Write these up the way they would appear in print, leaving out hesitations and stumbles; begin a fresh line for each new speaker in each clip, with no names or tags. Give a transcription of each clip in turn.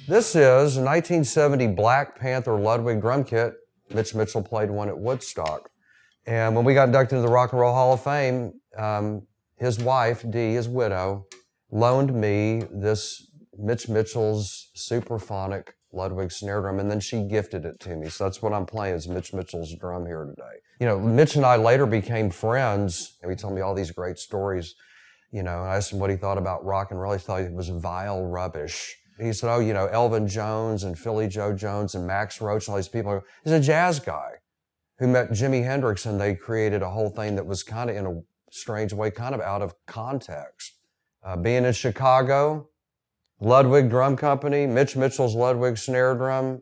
This is a 1970 Black Panther Ludwig drum kit. Mitch Mitchell played one at Woodstock. And when we got inducted into the Rock and Roll Hall of Fame, his wife, Dee, his widow, loaned me this Mitch Mitchell's Superphonic Ludwig snare drum, and then she gifted it to me. So that's what I'm playing, is Mitch Mitchell's drum here today. You know, Mitch and I later became friends, and he told me all these great stories. You know, and I asked him what he thought about rock and roll. He thought it was vile rubbish. He said, oh, you know, Elvin Jones and Philly Joe Jones and Max Roach and all these people. He's a jazz guy who met Jimi Hendrix, and they created a whole thing that was kind of, in a strange way, kind of out of context. Being in Chicago, Ludwig Drum Company, Mitch Mitchell's Ludwig snare drum,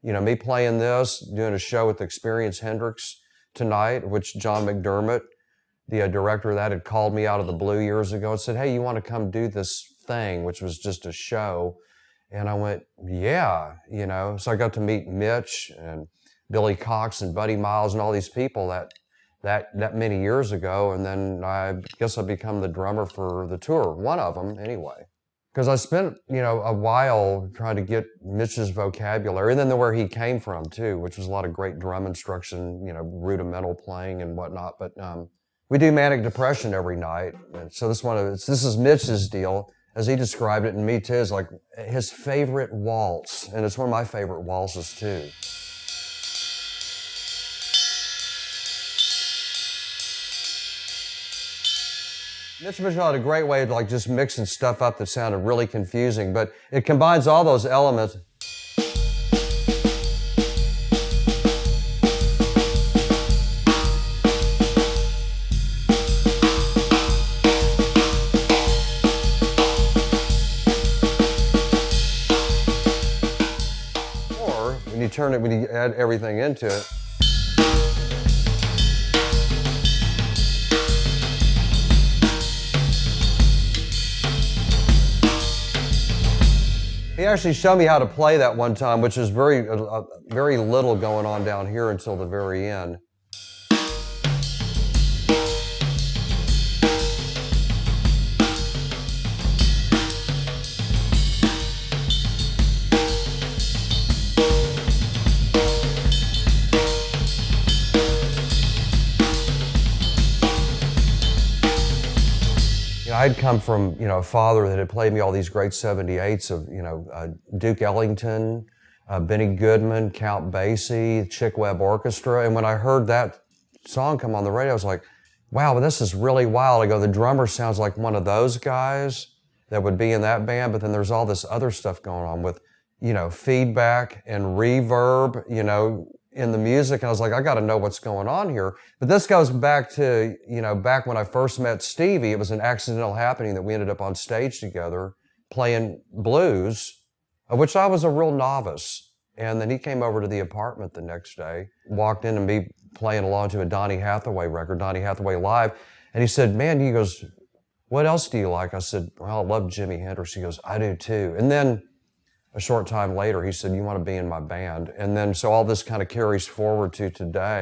you know, me playing this, doing a show with Experience Hendrix tonight, which John McDermott, the director of that, had called me out of the blue years ago and said, hey, you want to come do this thing, which was just a show? And I went, yeah, you know. So I got to meet Mitch and Billy Cox and Buddy Miles and all these people that many years ago. And then I guess I become the drummer for the tour, one of them anyway. Because I spent, you know, a while trying to get Mitch's vocabulary, and then where he came from too, which was a lot of great drum instruction, you know, rudimental playing and whatnot. But we do Manic Depression every night. And so this is Mitch's deal, as he described it, and me too, is like his favorite waltz. And it's one of my favorite waltzes too. Mitch Mitchell had a great way of like just mixing stuff up that sounded really confusing, but it combines all those elements. Or when you add everything into it, he actually showed me how to play that one time, which is very little going on down here until the very end. I'd come from, you know, a father that had played me all these great 78s of, you know, Duke Ellington, Benny Goodman, Count Basie, Chick Webb Orchestra. And when I heard that song come on the radio, I was like, wow, but this is really wild. I go, the drummer sounds like one of those guys that would be in that band, but then there's all this other stuff going on with, you know, feedback and reverb, you know, in the music. And I was like, I got to know what's going on here. But this goes back to, you know, back when I first met Stevie. It was an accidental happening that we ended up on stage together playing blues, of which I was a real novice. And then he came over to the apartment the next day, walked in and me playing along to a Donny Hathaway record, Donny Hathaway Live. And he said, man, he goes, what else do you like? I said, well, I love Jimi Hendrix. He goes, I do too. And then a short time later, he said, you want to be in my band? And then, so all this kind of carries forward to today.